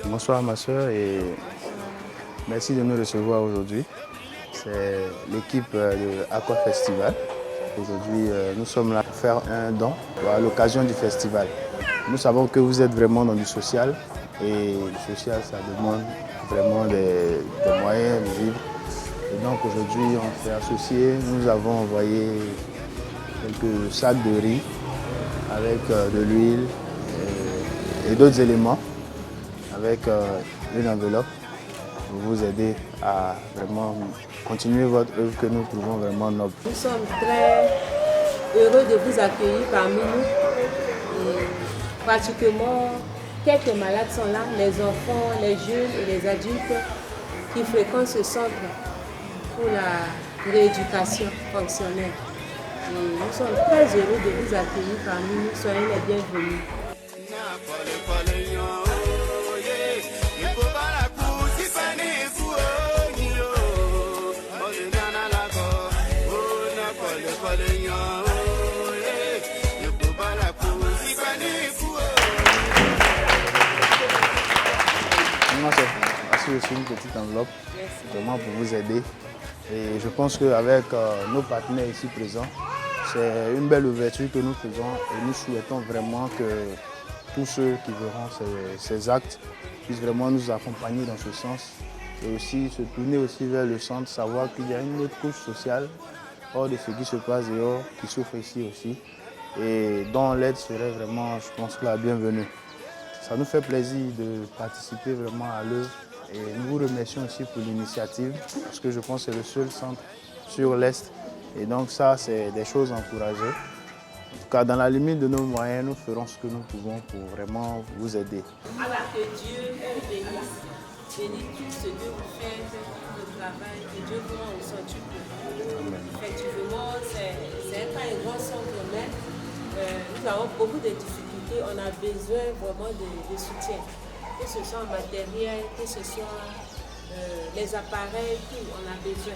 Bonsoir ma soeur et merci de nous recevoir aujourd'hui. C'est l'équipe de Aqua Festival. Aujourd'hui, nous sommes là pour faire un don à l'occasion du festival. Nous savons que vous êtes vraiment dans du social et le social, ça demande vraiment des moyens de vivre. Et donc aujourd'hui, on s'est associés. Nous avons envoyé quelques sacs de riz avec de l'huile et d'autres éléments, avec une enveloppe pour vous aider à vraiment continuer votre œuvre que nous trouvons vraiment noble. Nous sommes très heureux de vous accueillir parmi nous. Et pratiquement, quelques malades sont là, les enfants, les jeunes et les adultes qui fréquentent ce centre pour la rééducation fonctionnelle. Et nous sommes très heureux de vous accueillir parmi nous. Soyez les bienvenus. C'est aussi une petite enveloppe vraiment pour vous aider. Et je pense qu'avec nos partenaires ici présents, c'est une belle ouverture que nous faisons et nous souhaitons vraiment que tous ceux qui verront ces actes puissent vraiment nous accompagner dans ce sens et aussi se tourner aussi vers le centre, savoir qu'il y a une autre couche sociale hors de ce qui se passe dehors, qui souffre ici aussi et dont l'aide serait vraiment, je pense, la bienvenue. Ça nous fait plaisir de participer vraiment à l'œuvre et nous vous remercions aussi pour l'initiative parce que je pense que c'est le seul centre sur l'Est et donc ça c'est des choses encouragées. En tout cas, dans la limite de nos moyens, nous ferons ce que nous pouvons pour vraiment vous aider. Alors que Dieu vous bénisse tout ce que vous faites, le travail, que Dieu vous rend au centre pour vous. Effectivement, c'est pas un grand centre, mais nous avons beaucoup de difficultés, on a besoin vraiment de soutien. Que ce soit en matériel, que ce soit les appareils, tout, on a besoin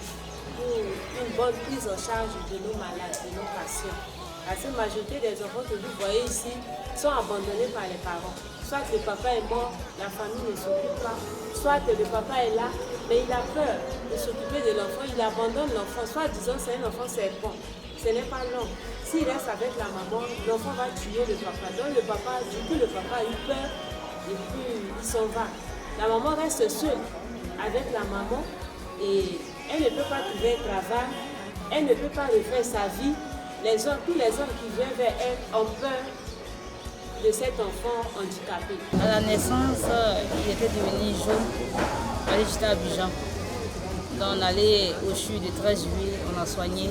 pour une bonne prise en charge de nos malades, de nos patients. Parce que la majorité des enfants que vous voyez ici sont abandonnés par les parents. Soit le papa est mort, la famille ne s'occupe pas. Soit le papa est là, mais il a peur de s'occuper de l'enfant, il abandonne l'enfant. Soit disant c'est un enfant, c'est bon. Ce n'est pas long. S'il reste avec la maman, l'enfant va tuer le papa. Donc le papa a eu peur et puis il s'en va. La maman reste seule avec la maman et elle ne peut pas trouver un travail, elle ne peut pas refaire sa vie. Tous les hommes qui viennent vers elle ont peur de cet enfant handicapé. À la naissance, il était devenu jaune. J'étais à Abidjan. Donc on allait au CHU de 13 juillet, on a soigné.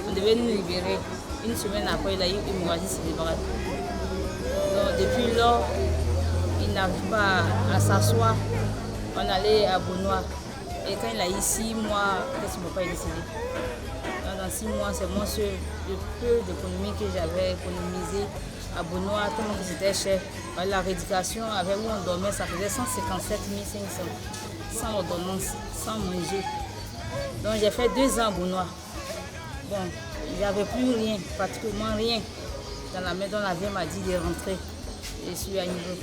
On devait nous libérer. Une semaine après, il a eu une hémorragie cérébrale. Donc depuis lors, il n'arrive pas à s'asseoir. On allait à Benoît. Et quand il a eu 6 mois, son papa est décédé. Donc dans 6 mois, c'est moi seul, le peu d'économie que j'avais économisé à Benoît, tellement que c'était cher. La rééducation, avec où on dormait, ça faisait 157 500. Sans ordonnance, sans manger. Donc j'ai fait 2 ans à Benoît. Bon, j'avais plus rien, pratiquement rien. Dans la maison, la vie m'a dit de rentrer. Je suis à Niveau.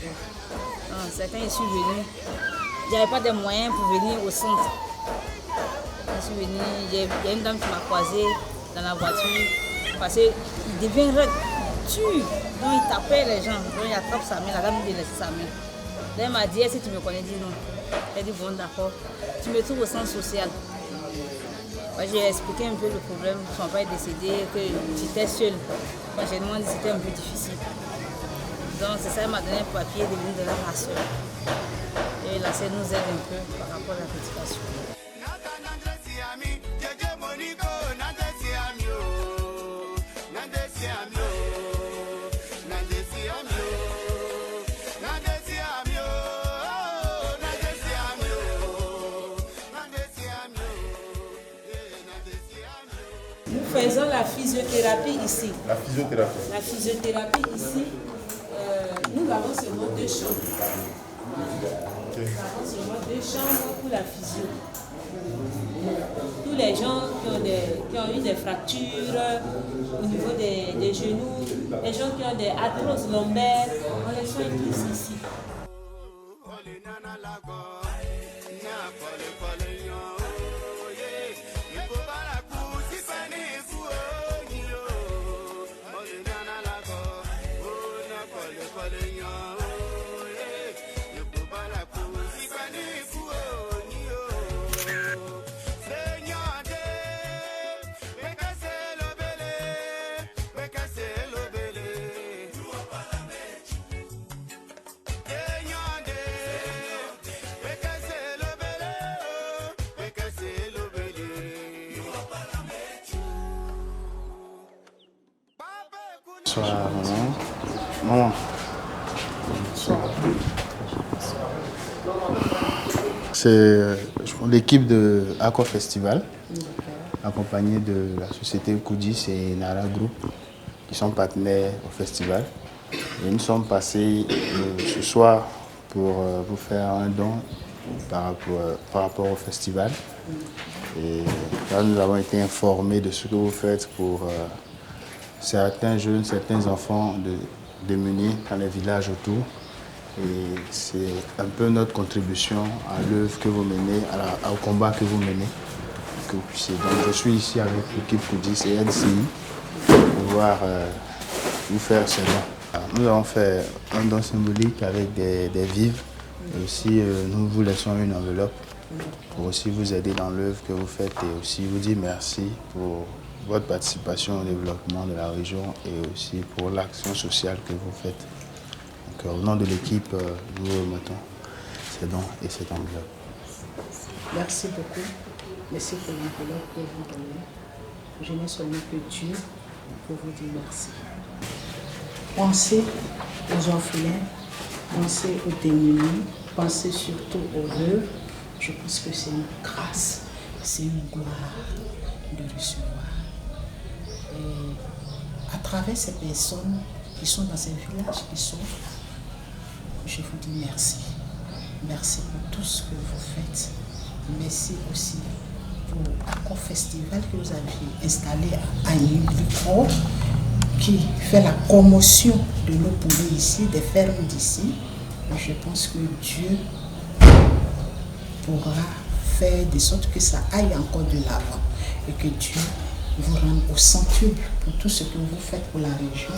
C'est quand je suis venue, j'avais pas de moyens pour venir au centre. Je suis venue, il y a une dame qui m'a croisée dans la voiture parce qu'il devient raide, tue. Donc il tapait les gens, donc il attrape sa main, la dame lui laisse sa main. Donc elle m'a dit, est-ce que tu me connais? Dit non. Elle dit bon d'accord, tu me trouves au centre social. J'ai expliqué un peu le problème, son père est décédé, que j'étais seule. J'ai demandé si c'était un peu difficile. Donc c'est ça, elle m'a donné un papier de venir donner à ma soeur. Et la soeur nous aide un peu par rapport à la rééducation. Nous faisons la physiothérapie ici. La physiothérapie. La physiothérapie ici, nous avons seulement 2 chambres. Okay. Nous avons seulement 2 chambres pour la physio. Tous les gens qui ont eu des fractures au niveau des genoux, les gens qui ont des arthroses lombaires, on les soigne tous ici. Bonsoir, maman. C'est l'équipe de Accor Festival, accompagnée de la société Koudis et Nara Group, qui sont partenaires au festival. Et nous sommes passés ce soir pour vous faire un don par rapport au festival. Et là, nous avons été informés de ce que vous faites pour certains jeunes, certains enfants démunis dans les villages autour. Et c'est un peu notre contribution à l'œuvre que vous menez, au combat que vous menez. Que vous puissiez. Donc je suis ici avec l'équipe Koudis et NCI pour pouvoir vous faire ce don. Nous avons fait un don symbolique avec des vivres. Et aussi nous vous laissons une enveloppe pour aussi vous aider dans l'œuvre que vous faites et aussi vous dire merci pour votre participation au développement de la région et aussi pour l'action sociale que vous faites. Donc, au nom de l'équipe, nous vous remettons ces dons et cette enveloppe. Merci beaucoup. Merci pour l'enveloppe que vous donnez. Je n'ai seulement que Dieu pour vous dire merci. Pensez aux orphelins, pensez aux démunis, pensez surtout aux veuves. Je pense que c'est une grâce, c'est une gloire de recevoir. Et à travers ces personnes qui sont dans ces villages, qui souffrent, je vous dis merci. Merci pour tout ce que vous faites. Merci aussi pour Accor Festival que vous avez installé à Yubliko, qui fait la commotion de nos poulets ici, des fermes d'ici. Je pense que Dieu pourra faire de sorte que ça aille encore de l'avant et que Dieu vous rende au centuple pour tout ce que vous faites pour la région.